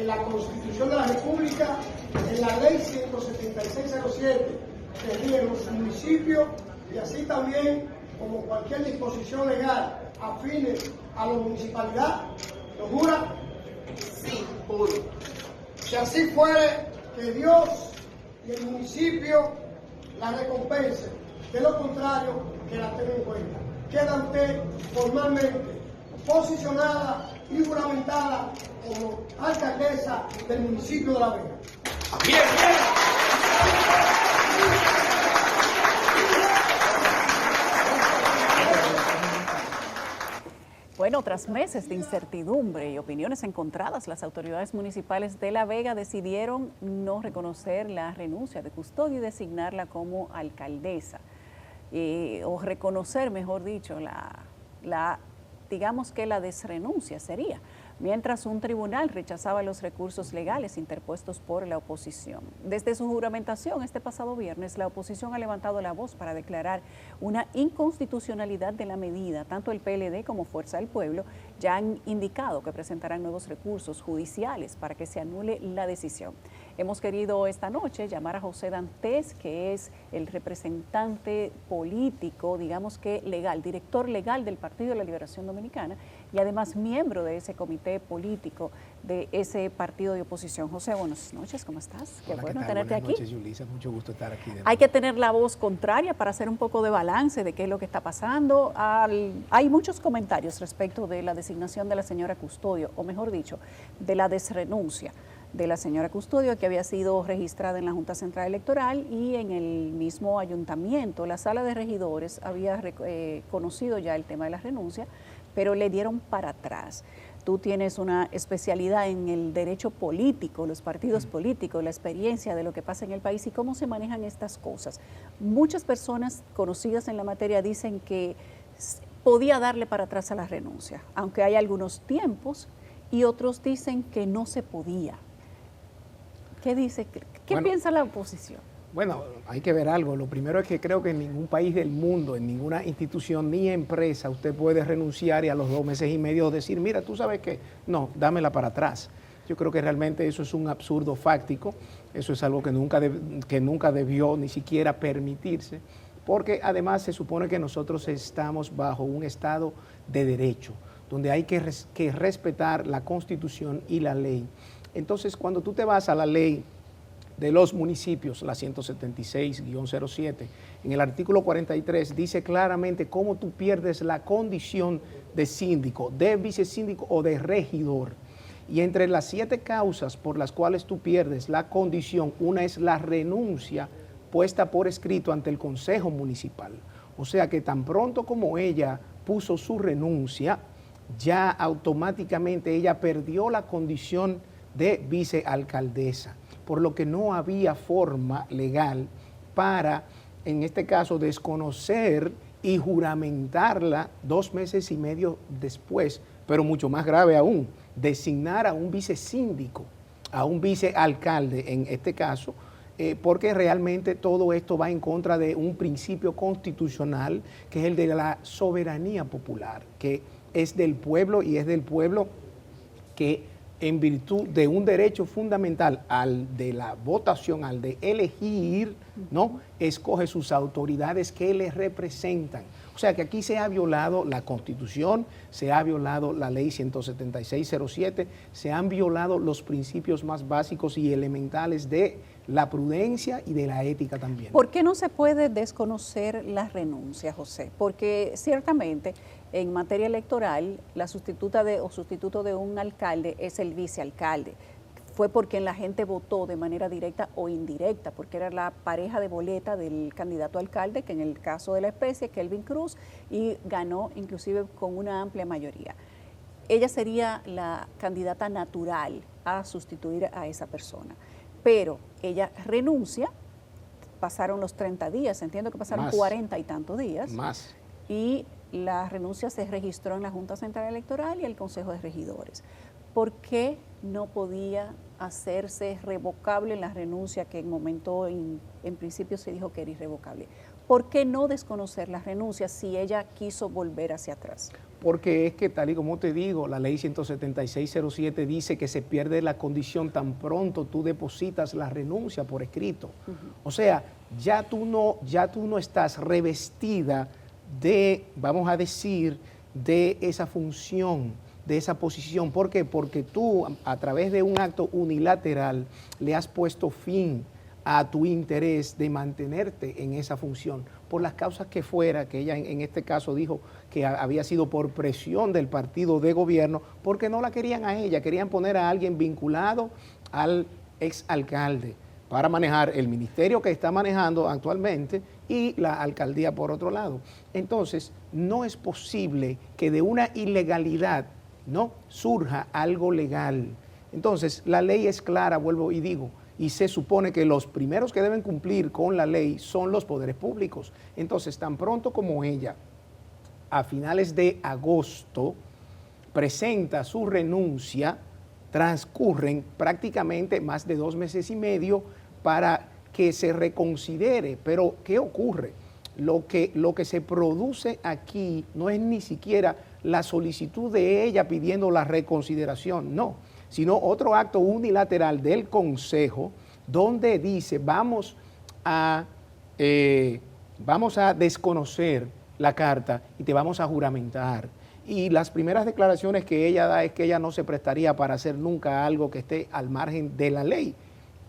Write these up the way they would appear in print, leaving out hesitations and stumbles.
en la Constitución de la República, en la Ley 17607, que rige los municipios, y así también como cualquier disposición legal afine a la municipalidad. ¿Lo jura? Sí, juro. Si así fuere, que Dios y el municipio la recompensen. De lo contrario, que la tenga en cuenta. Queda usted formalmente posicionada y juramentada como alcaldesa del municipio de La Vega. Bien, bien. Bueno, tras meses de incertidumbre y opiniones encontradas, las autoridades municipales de La Vega decidieron no reconocer la renuncia de Custodio y designarla como alcaldesa, o reconocer, mejor dicho, digamos que la desrenuncia sería, mientras un tribunal rechazaba los recursos legales interpuestos por la oposición. Desde su juramentación este pasado viernes, la oposición ha levantado la voz para declarar una inconstitucionalidad de la medida. Tanto el PLD como Fuerza del Pueblo ya han indicado que presentarán nuevos recursos judiciales para que se anule la decisión. Hemos querido esta noche llamar a José Dantes, que es el representante político, digamos que legal, director legal del Partido de la Liberación Dominicana y además miembro de ese comité político de ese partido de oposición. José, buenas noches, ¿cómo estás? Hola, Qué bueno ¿qué tal? tenerte Buenas aquí. noches, Yulisa, mucho gusto estar aquí. Hay que tener la voz contraria para hacer un poco de balance de qué es lo que está pasando. Hay muchos comentarios respecto de la designación de la señora Custodio, o mejor dicho, de la desrenuncia de la señora Custodio, que había sido registrada en la Junta Central Electoral y en el mismo ayuntamiento. La sala de regidores había conocido ya el tema de la renuncia, pero le dieron para atrás. Tú tienes una especialidad en el derecho político, los partidos políticos, la experiencia de lo que pasa en el país y cómo se manejan estas cosas. Muchas personas conocidas en la materia dicen que podía darle para atrás a la renuncia, aunque hay algunos tiempos, y otros dicen que no se podía. ¿Qué dice? ¿Qué piensa la oposición? Bueno, hay que ver algo. Lo primero es que creo que en ningún país del mundo, en ninguna institución ni empresa, usted puede renunciar y a los 2 meses y medio decir, mira, tú sabes qué, no, dámela para atrás. Yo creo que realmente eso es un absurdo fáctico, eso es algo que nunca debió ni siquiera permitirse, porque además se supone que nosotros estamos bajo un estado de derecho, donde hay que respetar la Constitución y la ley. Entonces, cuando tú te vas a la ley de los municipios, la 176-07, en el artículo 43 dice claramente cómo tú pierdes la condición de síndico, de vicesíndico o de regidor. Y entre las 7 causas por las cuales tú pierdes la condición, una es la renuncia puesta por escrito ante el Consejo Municipal. O sea que tan pronto como ella puso su renuncia, ya automáticamente ella perdió la condición de vicealcaldesa, por lo que no había forma legal para, en este caso, desconocer y juramentarla 2 meses y medio después, pero mucho más grave aún, designar a un vicesíndico, a un vicealcalde en este caso, porque realmente todo esto va en contra de un principio constitucional que es el de la soberanía popular, que es del pueblo y es del pueblo que en virtud de un derecho fundamental al de la votación, al de elegir, ¿no?, escoge sus autoridades que le representan. O sea que aquí se ha violado la Constitución, se ha violado la Ley 17607, se han violado los principios más básicos y elementales de la prudencia y de la ética también. ¿Por qué no se puede desconocer la renuncia, José? Porque ciertamente en materia electoral la sustituta o sustituto de un alcalde es el vicealcalde. Fue porque la gente votó de manera directa o indirecta, porque era la pareja de boleta del candidato a alcalde, que en el caso de la especie, Kelvin Cruz, y ganó inclusive con una amplia mayoría. Ella sería la candidata natural a sustituir a esa persona. Pero ella renuncia, pasaron los 30 días, entiendo que pasaron más, 40 y tantos días. Más. Y la renuncia se registró en la Junta Central Electoral y el Consejo de Regidores. ¿Por qué no podía hacerse revocable la renuncia que en principio se dijo que era irrevocable? ¿Por qué no desconocer la renuncia si ella quiso volver hacia atrás? porque es que tal y como te digo, la ley 17607 dice que se pierde la condición tan pronto tú depositas la renuncia por escrito. O sea, ya tú no estás revestida de, vamos a decir, de esa función, de esa posición. ¿Por qué? Porque tú, a través de un acto unilateral, le has puesto fin a tu interés de mantenerte en esa función, por las causas que fuera, que ella en este caso dijo que había sido por presión del partido de gobierno, porque no la querían a ella, querían poner a alguien vinculado al exalcalde para manejar el ministerio que está manejando actualmente y la alcaldía por otro lado. Entonces, no es posible que de una ilegalidad no surja algo legal. Entonces, la ley es clara, vuelvo y digo, y se supone que los primeros que deben cumplir con la ley son los poderes públicos. Entonces, tan pronto como ella, a finales de agosto, presenta su renuncia, transcurren prácticamente más de 2 meses y medio para que se reconsidere. Pero, ¿qué ocurre? Lo que se produce aquí no es ni siquiera la solicitud de ella pidiendo la reconsideración, no, sino otro acto unilateral del Consejo donde dice vamos a desconocer la carta y te vamos a juramentar. Y las primeras declaraciones que ella da es que ella no se prestaría para hacer nunca algo que esté al margen de la ley.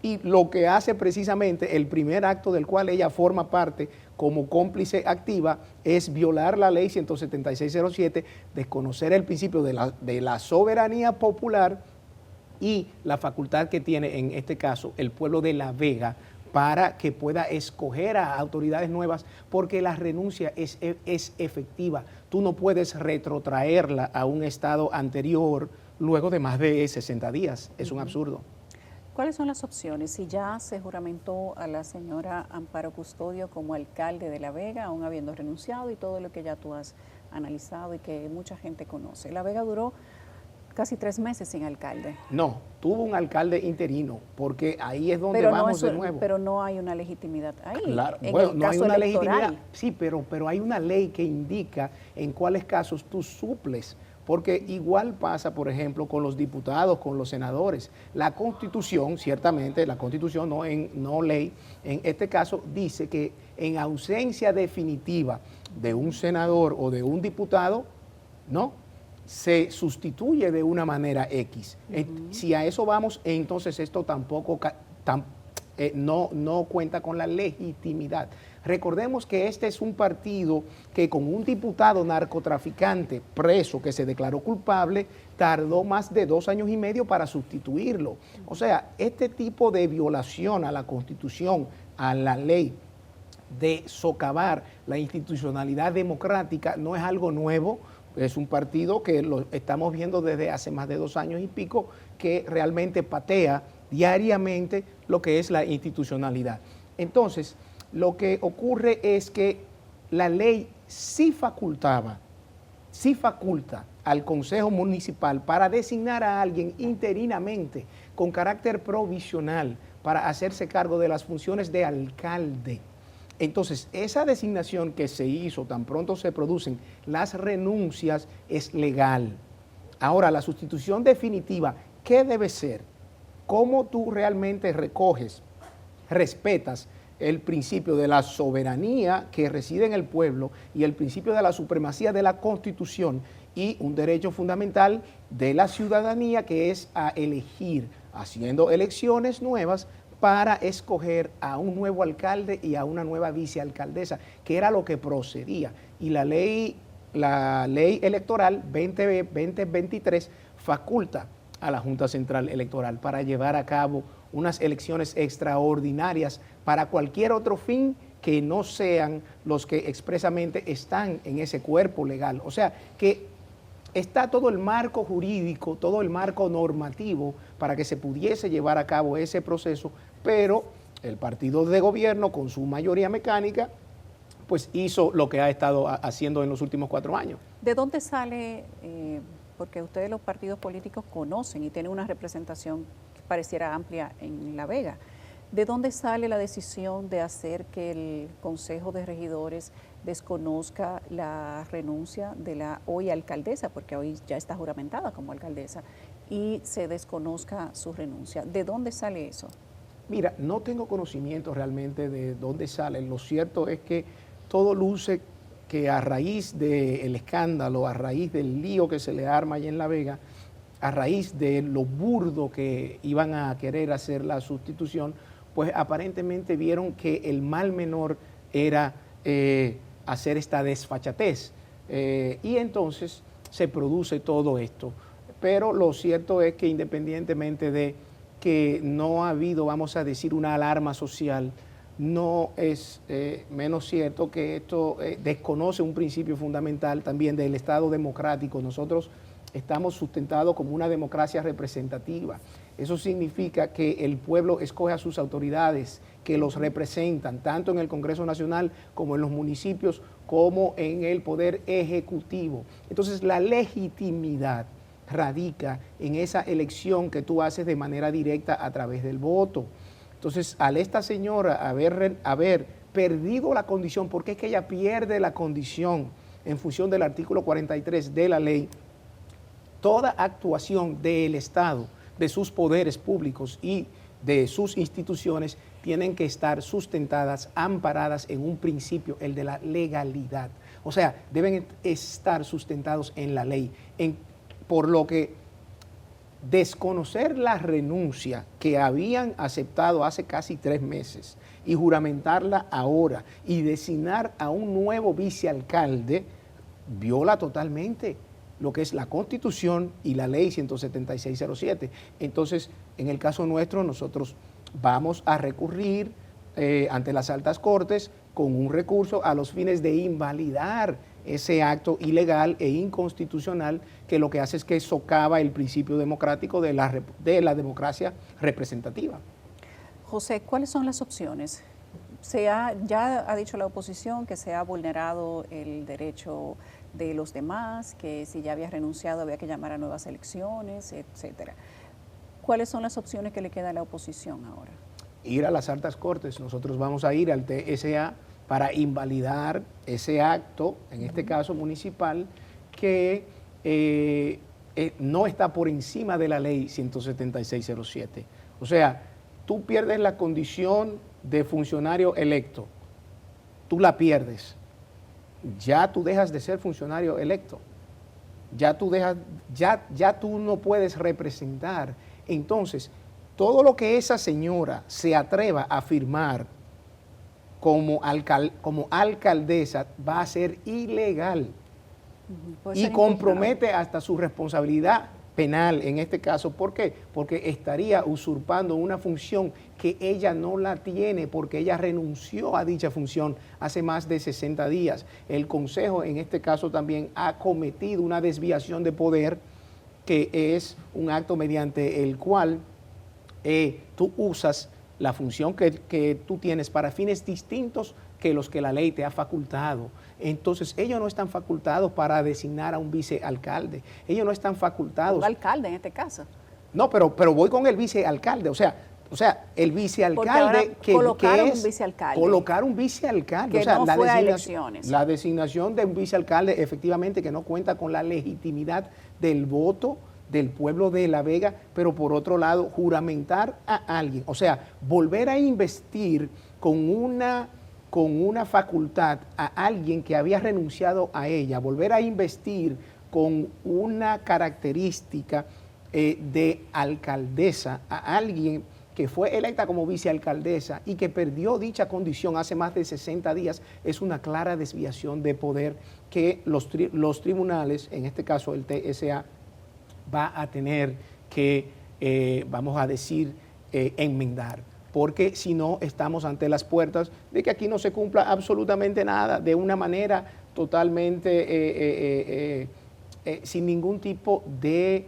Y lo que hace precisamente el primer acto del cual ella forma parte como cómplice activa es violar la ley 17607, desconocer el principio de la soberanía popular y la facultad que tiene en este caso el pueblo de La Vega para que pueda escoger a autoridades nuevas, porque la renuncia es efectiva. Tú no puedes retrotraerla a un estado anterior luego de más de 60 días. Es un absurdo. ¿Cuáles son las opciones? Si ya se juramentó a la señora Amparo Custodio como alcalde de La Vega, aún habiendo renunciado, y todo lo que ya tú has analizado y que mucha gente conoce. La Vega duró casi 3 meses sin alcalde. No, tuvo un alcalde interino, porque ahí es donde Pero vamos no de nuevo. Pero no hay una legitimidad ahí. Claro, en bueno, el no hay caso una electoral. legitimidad, sí, pero hay una ley que indica en cuáles casos tú suples, porque igual pasa, por ejemplo, con los diputados, con los senadores. La Constitución, ciertamente, la Constitución, no ley, en este caso dice que en ausencia definitiva de un senador o de un diputado, ¿no?, se sustituye de una manera X. Si a eso vamos, entonces esto tampoco no cuenta con la legitimidad. Recordemos que este es un partido que con un diputado narcotraficante preso que se declaró culpable, tardó más de 2 años y medio para sustituirlo. O sea, este tipo de violación a la Constitución, a la ley, de socavar la institucionalidad democrática, no es algo nuevo. Es un partido que lo estamos viendo desde hace más de 2 años y pico, que realmente patea diariamente lo que es la institucionalidad. Entonces, lo que ocurre es que la ley sí faculta al Consejo Municipal para designar a alguien interinamente con carácter provisional para hacerse cargo de las funciones de alcalde. Entonces, esa designación que se hizo, tan pronto se producen las renuncias, es legal. Ahora, la sustitución definitiva, ¿qué debe ser? ¿Cómo tú realmente respetas el principio de la soberanía que reside en el pueblo y el principio de la supremacía de la Constitución y un derecho fundamental de la ciudadanía, que es a elegir, haciendo elecciones nuevas para escoger a un nuevo alcalde y a una nueva vicealcaldesa, que era lo que procedía? Y la ley electoral 2023 faculta a la Junta Central Electoral para llevar a cabo unas elecciones extraordinarias para cualquier otro fin que no sean los que expresamente están en ese cuerpo legal. O sea, que está todo el marco jurídico, todo el marco normativo para que se pudiese llevar a cabo ese proceso, pero el partido de gobierno, con su mayoría mecánica, pues hizo lo que ha estado haciendo en los últimos 4 años. ¿De dónde sale, porque ustedes los partidos políticos conocen y tienen una representación que pareciera amplia en La Vega, ¿De dónde sale la decisión de hacer que el Consejo de Regidores desconozca la renuncia de la hoy alcaldesa, porque hoy ya está juramentada como alcaldesa, y se desconozca su renuncia? ¿De dónde sale eso? Mira, no tengo conocimiento realmente de dónde sale. Lo cierto es que todo luce que a raíz del escándalo, a raíz del lío que se le arma allá en La Vega, a raíz de lo burdo que iban a querer hacer la sustitución, pues aparentemente vieron que el mal menor era hacer esta desfachatez. Y entonces se produce todo esto. Pero lo cierto es que independientemente de que no ha habido, vamos a decir, una alarma social, no es menos cierto que esto desconoce un principio fundamental también del Estado democrático. Nosotros estamos sustentados como una democracia representativa. Eso significa que el pueblo escoge a sus autoridades que los representan, tanto en el Congreso Nacional como en los municipios, como en el Poder Ejecutivo. Entonces, la legitimidad radica en esa elección que tú haces de manera directa a través del voto. Entonces, al esta señora haber perdido la condición, porque es que ella pierde la condición en función del artículo 43 de la ley, toda actuación del Estado, de sus poderes públicos y de sus instituciones tienen que estar sustentadas, amparadas en un principio, el de la legalidad. O sea, deben estar sustentados en la ley. Por lo que desconocer la renuncia que habían aceptado hace casi 3 meses y juramentarla ahora y designar a un nuevo vicealcalde, viola totalmente lo que es la Constitución y la Ley 17607. Entonces, en el caso nuestro, nosotros vamos a recurrir ante las altas cortes con un recurso a los fines de invalidar ese acto ilegal e inconstitucional que lo que hace es que socava el principio democrático de la democracia representativa. José, ¿cuáles son las opciones? Ya ha dicho la oposición que se ha vulnerado el derecho de los demás, que si ya había renunciado había que llamar a nuevas elecciones, etcétera. ¿Cuáles son las opciones que le queda a la oposición ahora? Ir a las altas cortes. Nosotros vamos a ir al TSA para invalidar ese acto, en este caso municipal, que no está por encima de la ley 17607. O sea, tú pierdes la condición de funcionario electo, tú la pierdes, ya tú dejas de ser funcionario electo, ya tú no puedes representar. Entonces, todo lo que esa señora se atreva a firmar como alcaldesa va a ser ilegal y compromete hasta su responsabilidad penal en este caso. ¿Por qué? Porque estaría usurpando una función que ella no la tiene, porque ella renunció a dicha función hace más de 60 días. El Consejo en este caso también ha cometido una desviación de poder, que es un acto mediante el cual tú usas la función que tú tienes para fines distintos que los que la ley te ha facultado. Entonces, ellos no están facultados para designar a un vicealcalde. Ellos no están facultados. Un alcalde en este caso. No, pero voy con el vicealcalde. O sea, el vicealcalde colocaron un vicealcalde. Colocar un vicealcalde. Que no fue a elecciones. La designación de un vicealcalde, efectivamente, que no cuenta con la legitimidad del voto del pueblo de La Vega, pero por otro lado, juramentar a alguien. O sea, volver a investir con una facultad a alguien que había renunciado a ella, volver a investir con una característica de alcaldesa a alguien que fue electa como vicealcaldesa y que perdió dicha condición hace más de 60 días, es una clara desviación de poder que los tribunales, en este caso el TSA, va a tener que, vamos a decir, enmendar. Porque si no, estamos ante las puertas de que aquí no se cumpla absolutamente nada, de una manera totalmente sin ningún tipo de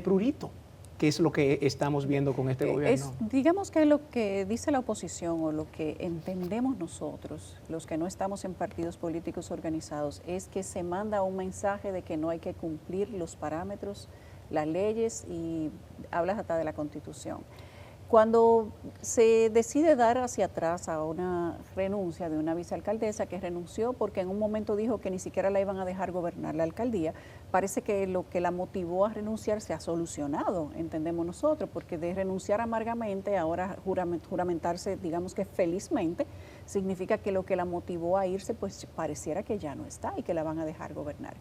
prurito, que es lo que estamos viendo con este gobierno. Digamos que lo que dice la oposición o lo que entendemos nosotros, los que no estamos en partidos políticos organizados, es que se manda un mensaje de que no hay que cumplir los parámetros, las leyes, y hablas hasta de la Constitución. Cuando se decide dar hacia atrás a una renuncia de una vicealcaldesa que renunció porque en un momento dijo que ni siquiera la iban a dejar gobernar la alcaldía, parece que lo que la motivó a renunciar se ha solucionado, entendemos nosotros, porque de renunciar amargamente, ahora juramentarse, digamos que felizmente, significa que lo que la motivó a irse, pues pareciera que ya no está y que la van a dejar gobernar.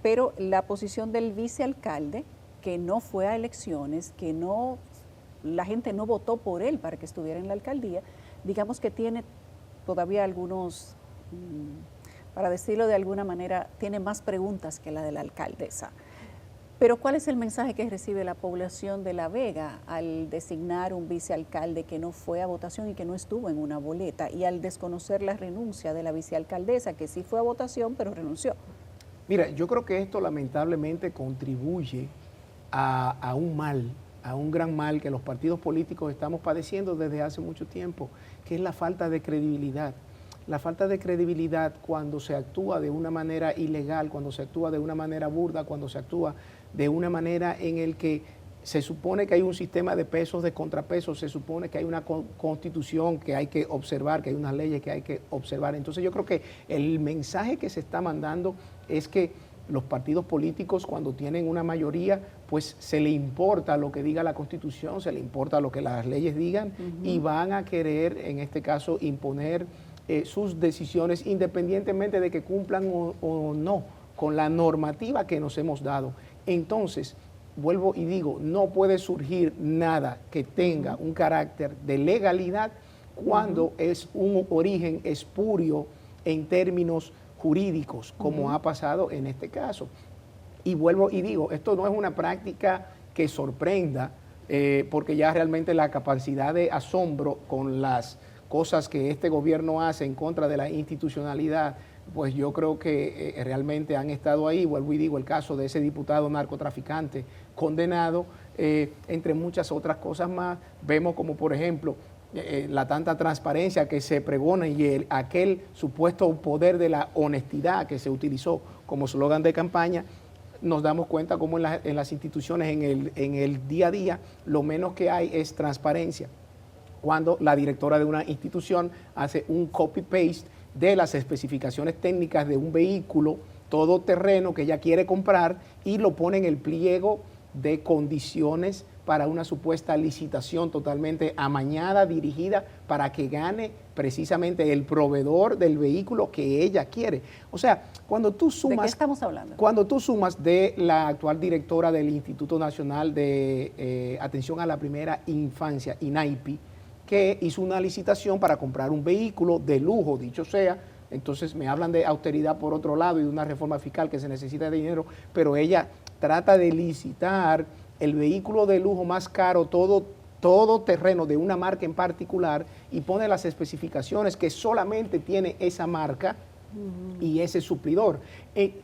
Pero la posición del vicealcalde, que no fue a elecciones, que no... la gente no votó por él para que estuviera en la alcaldía, digamos que tiene todavía algunos, para decirlo de alguna manera, tiene más preguntas que la de la alcaldesa. Pero ¿cuál es el mensaje que recibe la población de La Vega al designar un vicealcalde que no fue a votación y que no estuvo en una boleta, y al desconocer la renuncia de la vicealcaldesa, que sí fue a votación pero renunció? Mira, yo creo que esto lamentablemente contribuye a un mal, a un gran mal que los partidos políticos estamos padeciendo desde hace mucho tiempo, que es la falta de credibilidad. La falta de credibilidad cuando se actúa de una manera ilegal, cuando se actúa de una manera burda, cuando se actúa de una manera en el que se supone que hay un sistema de pesos, de contrapesos, se supone que hay una constitución que hay que observar, que hay unas leyes que hay que observar. Entonces yo creo que el mensaje que se está mandando es que los partidos políticos, cuando tienen una mayoría, pues se le importa lo que diga la Constitución, se le importa lo que las leyes digan, y van a querer, en este caso, imponer sus decisiones independientemente de que cumplan o no con la normativa que nos hemos dado. Entonces, vuelvo y digo, no puede surgir nada que tenga un carácter de legalidad cuando es un origen espurio en términos jurídicos, como ha pasado en este caso. Y vuelvo y digo, esto no es una práctica que sorprenda, porque ya realmente la capacidad de asombro con las cosas que este gobierno hace en contra de la institucionalidad, pues yo creo que realmente han estado ahí. Vuelvo y digo, el caso de ese diputado narcotraficante condenado, entre muchas otras cosas más. Vemos como, por ejemplo, la tanta transparencia que se pregona y aquel supuesto poder de la honestidad que se utilizó como eslogan de campaña. Nos damos cuenta cómo en las instituciones, en el día a día, lo menos que hay es transparencia. Cuando la directora de una institución hace un copy-paste de las especificaciones técnicas de un vehículo todoterreno que ella quiere comprar y lo pone en el pliego de condiciones para una supuesta licitación totalmente amañada, dirigida para que gane precisamente el proveedor del vehículo que ella quiere. O sea, cuando tú sumas... ¿De qué estamos hablando? Cuando tú sumas de la actual directora del Instituto Nacional de Atención a la Primera Infancia, INAIPI, que hizo una licitación para comprar un vehículo de lujo, dicho sea. Entonces me hablan de austeridad por otro lado y de una reforma fiscal que se necesita de dinero, pero ella trata de licitar el vehículo de lujo más caro, todo terreno de una marca en particular, y pone las especificaciones que solamente tiene esa marca y ese suplidor.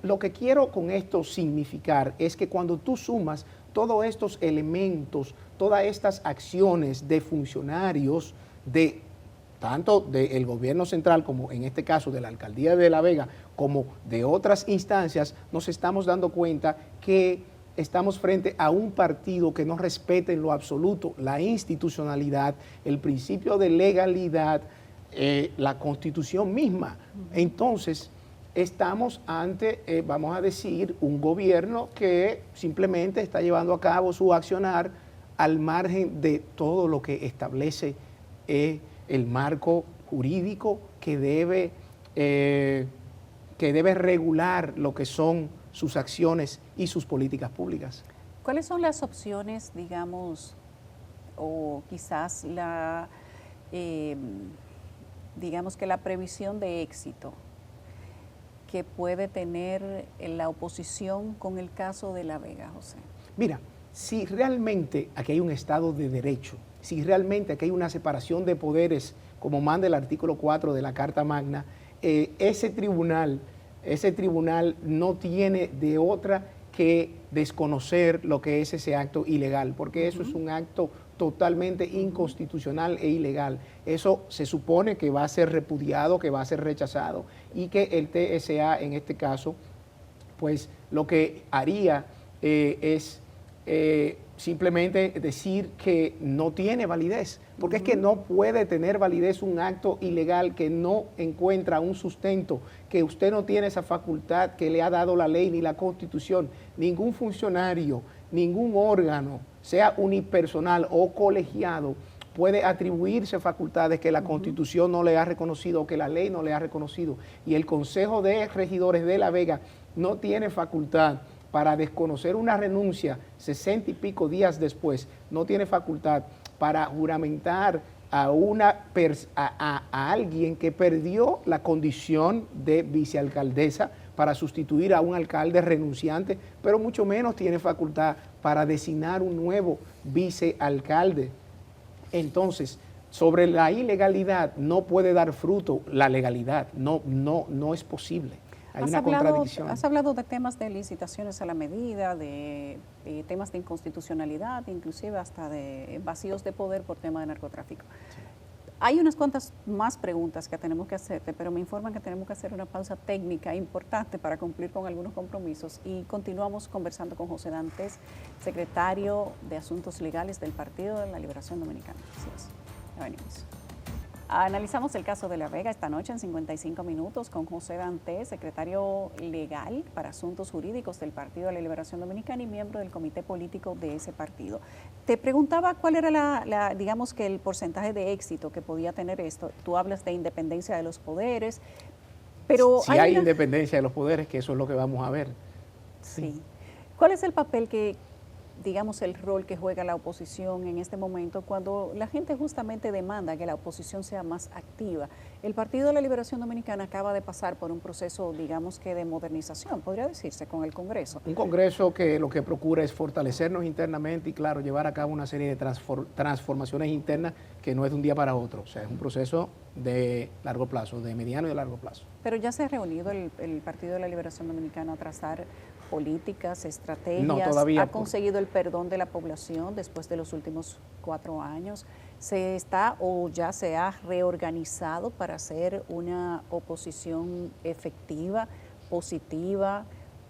Lo que quiero con esto significar es que cuando tú sumas todos estos elementos, todas estas acciones de funcionarios de tanto del gobierno central como en este caso de la alcaldía de La Vega, como de otras instancias, nos estamos dando cuenta que estamos frente a un partido que no respeta en lo absoluto la institucionalidad, el principio de legalidad, la Constitución misma. Entonces, estamos ante, vamos a decir, un gobierno que simplemente está llevando a cabo su accionar al margen de todo lo que establece el marco jurídico que debe regular lo que son sus acciones y sus políticas públicas. ¿Cuáles son las opciones, digamos, o quizás digamos que la previsión de éxito que puede tener la oposición con el caso de La Vega, José? Mira, si realmente aquí hay un Estado de Derecho, si realmente aquí hay una separación de poderes, como manda el artículo 4 de la Carta Magna, ese tribunal no tiene de otra que desconocer lo que es ese acto ilegal, porque eso es un acto totalmente inconstitucional e ilegal. Eso se supone que va a ser repudiado, que va a ser rechazado, y que el TSA en este caso, pues lo que haría es simplemente decir que no tiene validez, porque es que no puede tener validez un acto ilegal que no encuentra un sustento, que usted no tiene esa facultad que le ha dado la ley ni la Constitución. Ningún funcionario, ningún órgano, sea unipersonal o colegiado, puede atribuirse facultades que la Constitución no le ha reconocido o que la ley no le ha reconocido. Y el Consejo de Regidores de La Vega no tiene facultad para desconocer una renuncia 60 y pico días después, no tiene facultad para juramentar a alguien que perdió la condición de vicealcaldesa para sustituir a un alcalde renunciante, pero mucho menos tiene facultad para designar un nuevo vicealcalde. Entonces, sobre la ilegalidad no puede dar fruto la legalidad, no es posible. Hay una contradicción. Has hablado de temas de licitaciones a la medida, de temas de inconstitucionalidad, inclusive hasta de vacíos de poder por tema de narcotráfico. Sí. Hay unas cuantas más preguntas que tenemos que hacerte, pero me informan que tenemos que hacer una pausa técnica importante para cumplir con algunos compromisos y continuamos conversando con José Dantes, secretario de Asuntos Legales del Partido de la Liberación Dominicana. Así es. Ya venimos. Analizamos el caso de La Vega esta noche en 55 minutos con José Dantes, secretario legal para asuntos jurídicos del Partido de la Liberación Dominicana y miembro del comité político de ese partido. Te preguntaba cuál era digamos que el porcentaje de éxito que podía tener esto. Tú hablas de independencia de los poderes, pero si hay independencia de los poderes, que eso es lo que vamos a ver. Sí. ¿Cuál es el papel digamos, el rol que juega la oposición en este momento cuando la gente justamente demanda que la oposición sea más activa? El Partido de la Liberación Dominicana acaba de pasar por un proceso, digamos que de modernización, podría decirse, con el Congreso. Un Congreso que lo que procura es fortalecernos internamente y, claro, llevar a cabo una serie de transformaciones internas que no es de un día para otro. O sea, es un proceso de largo plazo, de mediano y de largo plazo. Pero ya se ha reunido el Partido de la Liberación Dominicana a trazar políticas, estrategias, no, todavía, ha conseguido el perdón de la población después de los últimos 4 años, se está o ya se ha reorganizado para hacer una oposición efectiva, positiva,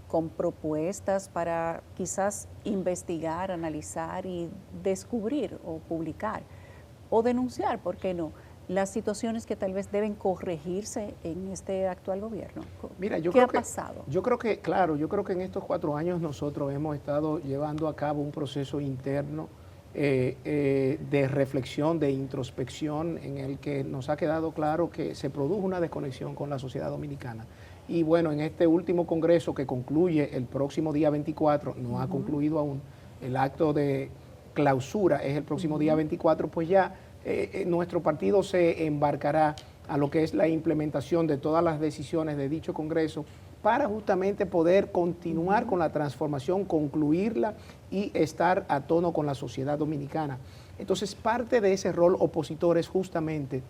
con propuestas para quizás investigar, analizar y descubrir o publicar o denunciar, ¿por qué no?, las situaciones que tal vez deben corregirse en este actual gobierno. Mira, ¿Qué ha pasado? Yo creo que, claro, en estos 4 años nosotros hemos estado llevando a cabo un proceso interno de reflexión, de introspección, en el que nos ha quedado claro que se produjo una desconexión con la sociedad dominicana. Y bueno, en este último congreso que concluye el próximo día 24, no ha concluido aún, el acto de clausura es el próximo día 24, pues ya nuestro partido se embarcará a lo que es la implementación de todas las decisiones de dicho Congreso para justamente poder continuar con la transformación, concluirla y estar a tono con la sociedad dominicana. Entonces, parte de ese rol opositor es justamente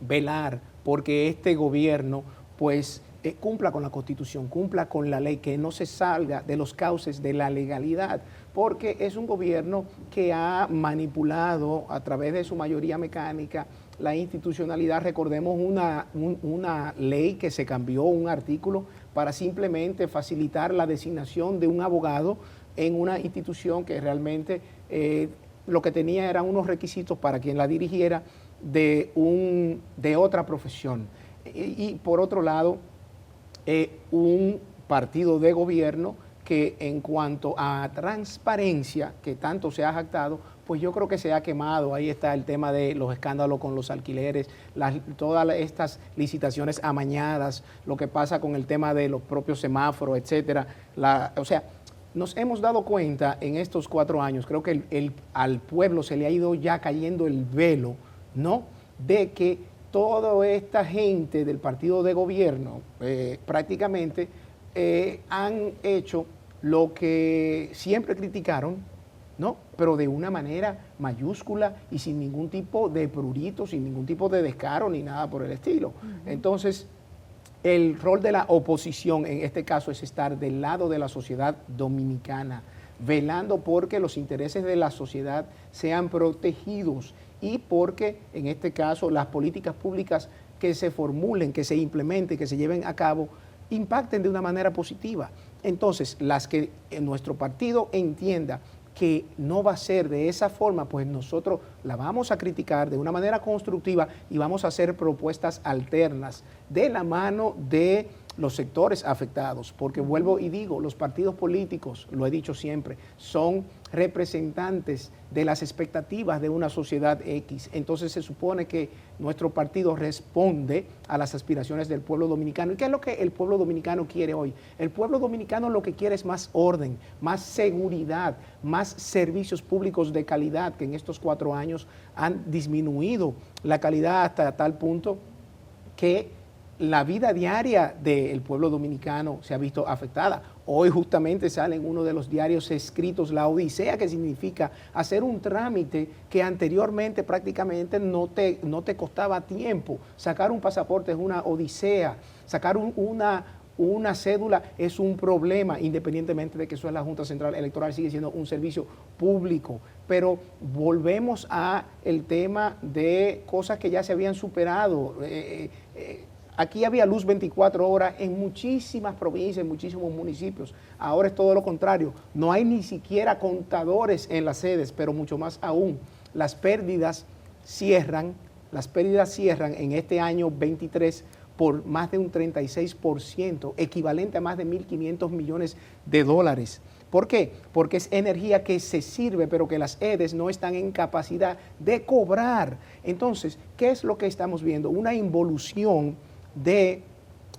velar porque este gobierno pues cumpla con la Constitución, cumpla con la ley, que no se salga de los cauces de la legalidad, porque es un gobierno que ha manipulado a través de su mayoría mecánica la institucionalidad. Recordemos una ley que se cambió, un artículo, para simplemente facilitar la designación de un abogado en una institución que realmente lo que tenía eran unos requisitos para quien la dirigiera de otra profesión. Y por otro lado, un partido de gobierno que en cuanto a transparencia, que tanto se ha jactado, pues yo creo que se ha quemado. Ahí está el tema de los escándalos con los alquileres, todas estas licitaciones amañadas, lo que pasa con el tema de los propios semáforos, etcétera. O sea, nos hemos dado cuenta en estos 4 años, creo que al pueblo se le ha ido ya cayendo el velo, ¿no?, de que toda esta gente del partido de gobierno prácticamente han hecho lo que siempre criticaron, ¿no?, pero de una manera mayúscula y sin ningún tipo de prurito, sin ningún tipo de descaro ni nada por el estilo. Entonces, el rol de la oposición en este caso es estar del lado de la sociedad dominicana, velando porque los intereses de la sociedad sean protegidos y porque, en este caso, las políticas públicas que se formulen, que se implementen, que se lleven a cabo, impacten de una manera positiva. Entonces, las que nuestro partido entienda que no va a ser de esa forma, pues nosotros la vamos a criticar de una manera constructiva y vamos a hacer propuestas alternas de la mano de los sectores afectados, porque vuelvo y digo, los partidos políticos, lo he dicho siempre, son representantes de las expectativas de una sociedad X. Entonces se supone que nuestro partido responde a las aspiraciones del pueblo dominicano. ¿Y qué es lo que el pueblo dominicano quiere hoy? El pueblo dominicano lo que quiere es más orden, más seguridad, más servicios públicos de calidad, que en estos 4 años han disminuido la calidad hasta tal punto que la vida diaria del pueblo dominicano se ha visto afectada. Hoy justamente sale en uno de los diarios escritos la odisea, que significa hacer un trámite que anteriormente prácticamente no te costaba tiempo. Sacar un pasaporte es una odisea, sacar una cédula es un problema, independientemente de que eso es la Junta Central Electoral, sigue siendo un servicio público. Pero volvemos a el tema de cosas que ya se habían superado. Aquí había luz 24 horas en muchísimas provincias, en muchísimos municipios. Ahora es todo lo contrario. No hay ni siquiera contadores en las sedes, pero mucho más aún. Las pérdidas cierran en este año 23 por más de un 36%, equivalente a más de 1.500 millones de dólares. ¿Por qué? Porque es energía que se sirve, pero que las EDES no están en capacidad de cobrar. Entonces, ¿qué es lo que estamos viendo? Una involución de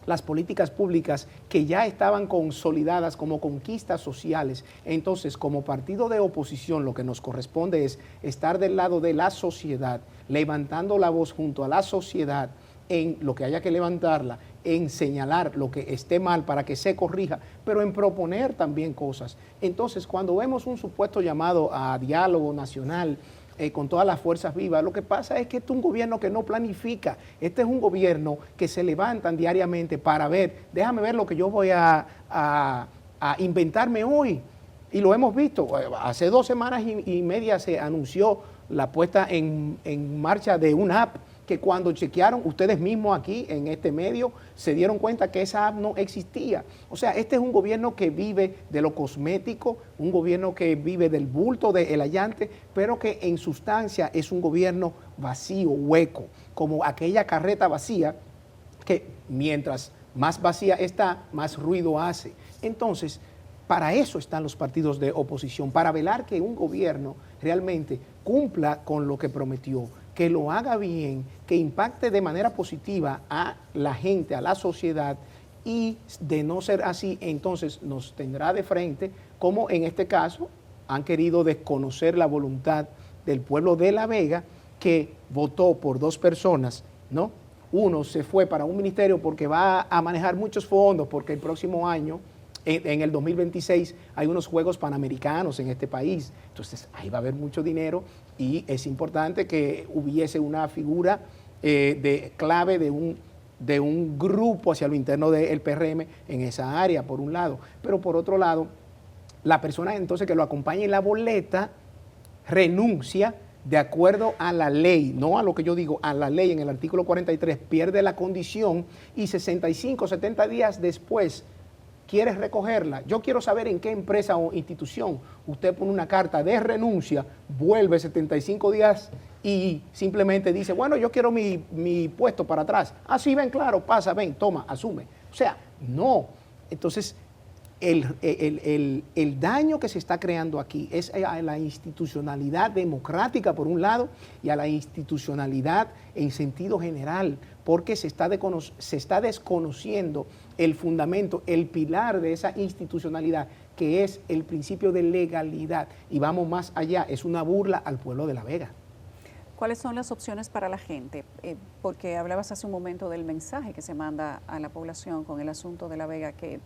las políticas públicas que ya estaban consolidadas como conquistas sociales. Entonces, como partido de oposición, lo que nos corresponde es estar del lado de la sociedad, levantando la voz junto a la sociedad en lo que haya que levantarla, en señalar lo que esté mal para que se corrija, pero en proponer también cosas. Entonces, cuando vemos un supuesto llamado a diálogo nacional, con todas las fuerzas vivas, lo que pasa es que este es un gobierno que no planifica, este es un gobierno que se levantan diariamente para ver, déjame ver lo que yo voy a inventarme hoy, y lo hemos visto. Hace 2 semanas y media se anunció la puesta en marcha de una app que cuando chequearon ustedes mismos aquí en este medio se dieron cuenta que esa app no existía. O sea, este es un gobierno que vive de lo cosmético, un gobierno que vive del bulto, del allante, pero que en sustancia es un gobierno vacío, hueco, como aquella carreta vacía que mientras más vacía está, más ruido hace. Entonces, para eso están los partidos de oposición, para velar que un gobierno realmente cumpla con lo que prometió, que lo haga bien, que impacte de manera positiva a la gente, a la sociedad, y de no ser así, entonces nos tendrá de frente, como en este caso han querido desconocer la voluntad del pueblo de La Vega, que votó por 2 personas, ¿no? Uno se fue para un ministerio porque va a manejar muchos fondos, porque el próximo año, en el 2026, hay unos Juegos Panamericanos en este país. Entonces, ahí va a haber mucho dinero y es importante que hubiese una figura de clave de un grupo hacia lo interno del PRM en esa área, por un lado. Pero por otro lado, la persona entonces que lo acompaña en la boleta renuncia de acuerdo a la ley, no a lo que yo digo, a la ley en el artículo 43, pierde la condición y 65, 70 días después ¿quieres recogerla? Yo quiero saber en qué empresa o institución usted pone una carta de renuncia, vuelve 75 días y simplemente dice, bueno, yo quiero mi puesto para atrás. Ah, sí, ven, claro, pasa, ven, toma, asume. O sea, no. Entonces, el daño que se está creando aquí es a la institucionalidad democrática, por un lado, y a la institucionalidad en sentido general, porque se está desconociendo el fundamento, el pilar de esa institucionalidad, que es el principio de legalidad. Y vamos más allá, es una burla al pueblo de La Vega. ¿Cuáles son las opciones para la gente? Porque hablabas hace un momento del mensaje que se manda a la población con el asunto de La Vega, que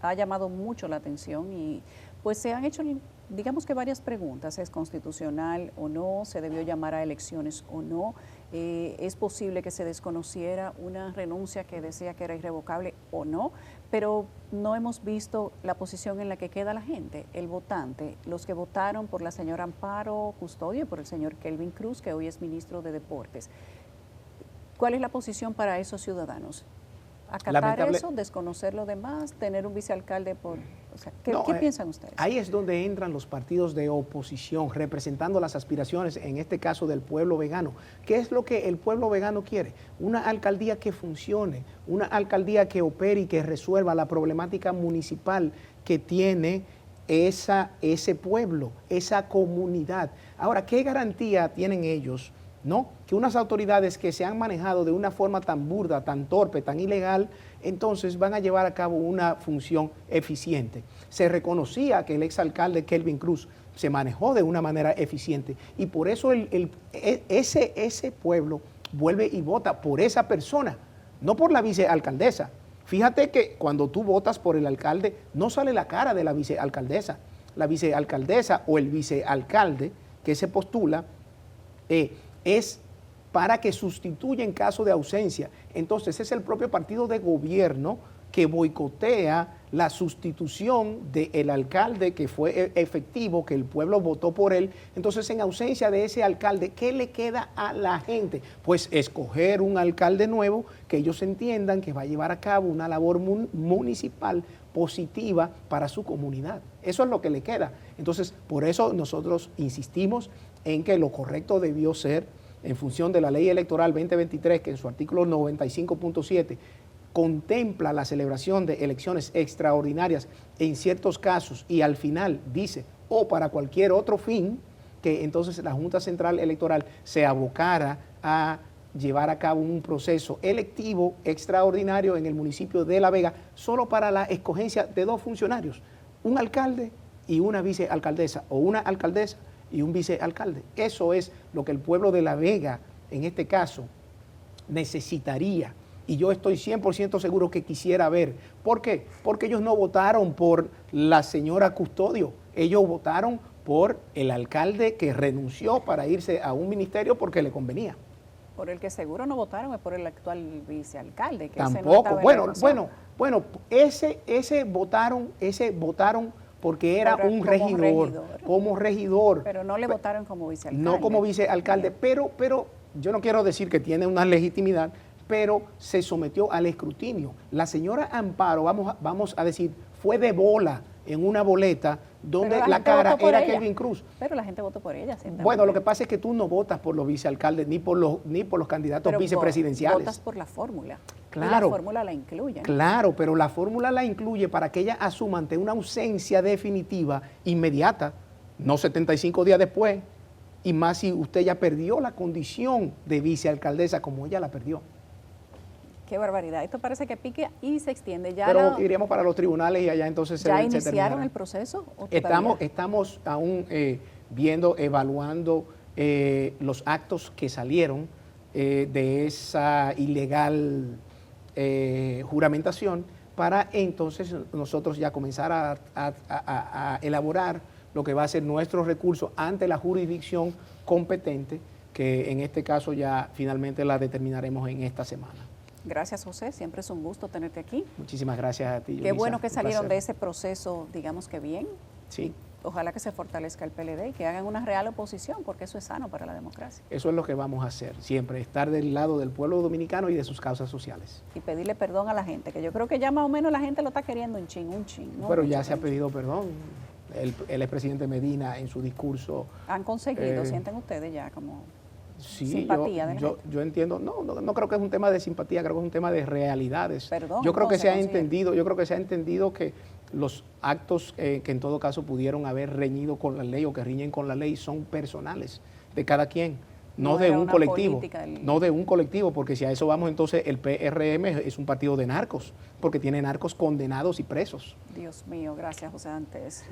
ha llamado mucho la atención y pues se han hecho, digamos que varias preguntas. ¿Es constitucional o no? ¿Se debió llamar a elecciones o no? ¿Es posible que se desconociera una renuncia que decía que era irrevocable o no? Pero no hemos visto la posición en la que queda la gente, el votante, los que votaron por la señora Amparo Custodio y por el señor Kelvin Cruz, que hoy es ministro de Deportes. ¿Cuál es la posición para esos ciudadanos? acatar eso, desconocer lo demás, tener un vicealcalde por... O sea, ¿qué piensan ustedes? Ahí es donde entran los partidos de oposición, representando las aspiraciones, en este caso del pueblo vegano. ¿Qué es lo que el pueblo vegano quiere? Una alcaldía que funcione, una alcaldía que opere y que resuelva la problemática municipal que tiene ese pueblo, esa comunidad. Ahora, ¿qué garantía tienen ellos? ¿No? Que unas autoridades que se han manejado de una forma tan burda, tan torpe, tan ilegal, entonces van a llevar a cabo una función eficiente. Se reconocía que el exalcalde Kelvin Cruz se manejó de una manera eficiente y por eso ese pueblo vuelve y vota por esa persona, no por la vicealcaldesa. Fíjate que cuando tú votas por el alcalde no sale la cara de la vicealcaldesa. La vicealcaldesa o el vicealcalde que se postula es para que sustituya en caso de ausencia. Entonces es el propio partido de gobierno que boicotea la sustitución del alcalde que fue efectivo, que el pueblo votó por él. Entonces, en ausencia de ese alcalde, ¿qué le queda a la gente? Pues escoger un alcalde nuevo que ellos entiendan que va a llevar a cabo una labor municipal positiva para su comunidad. Eso es lo que le queda. Entonces, por eso nosotros insistimos en que lo correcto debió ser, en función de la Ley Electoral 2023, que en su artículo 95.7 contempla la celebración de elecciones extraordinarias en ciertos casos y al final dice, o para cualquier otro fin, que entonces la Junta Central Electoral se abocara a llevar a cabo un proceso electivo extraordinario en el municipio de La Vega, solo para la escogencia de 2 funcionarios, un alcalde y una vicealcaldesa, o una alcaldesa y un vicealcalde. Eso es lo que el pueblo de La Vega, en este caso, necesitaría. Y yo estoy 100% seguro que quisiera ver. ¿Por qué? Porque ellos no votaron por la señora Custodio. Ellos votaron por el alcalde que renunció para irse a un ministerio porque le convenía. Por el que seguro no votaron es por el actual vicealcalde. Que tampoco. Bueno, ese votaron porque era un regidor, como regidor. Pero no le votaron como vicealcalde. No como vicealcalde, pero yo no quiero decir que tiene una legitimidad, pero se sometió al escrutinio. La señora Amparo, vamos a decir, fue de bola en una boleta donde la cara era Kelvin Cruz. Pero la gente votó por ella. Bueno, lo que pasa es que tú no votas por los vicealcaldes ni por los candidatos vicepresidenciales. Votas por la fórmula. Claro. Y la fórmula la incluye. Claro, pero la fórmula la incluye para que ella asuma ante una ausencia definitiva, inmediata, no 75 días después, y más si usted ya perdió la condición de vicealcaldesa como ella la perdió. Qué barbaridad. Esto parece que pique y se extiende. Pero iríamos para los tribunales y allá entonces ¿Ya iniciaron el proceso? Estamos aún evaluando los actos que salieron de esa ilegal juramentación para entonces nosotros ya comenzar a elaborar lo que va a ser nuestro recurso ante la jurisdicción competente, que en este caso ya finalmente la determinaremos en esta semana. Gracias, José. Siempre es un gusto tenerte aquí. Muchísimas gracias a ti. Qué bueno que salieron de ese proceso, digamos que bien. Sí. Ojalá que se fortalezca el PLD y que hagan una real oposición, porque eso es sano para la democracia. Eso es lo que vamos a hacer, siempre, estar del lado del pueblo dominicano y de sus causas sociales. Y pedirle perdón a la gente, que yo creo que ya más o menos la gente lo está queriendo un chin. ¿No? Pero ya se ha pedido perdón. El expresidente Medina en su discurso... ¿Han conseguido, sienten ustedes ya como sí, simpatía de la gente? Yo entiendo, no creo que es un tema de simpatía, creo que es un tema de realidades. Perdón, yo creo que se ha entendido que los actos que en todo caso pudieron haber reñido con la ley o que riñen con la ley son personales de cada quien, no de un colectivo, no de un colectivo, porque si a eso vamos entonces el PRM es un partido de narcos, porque tiene narcos condenados y presos. Dios mío, gracias José Antes.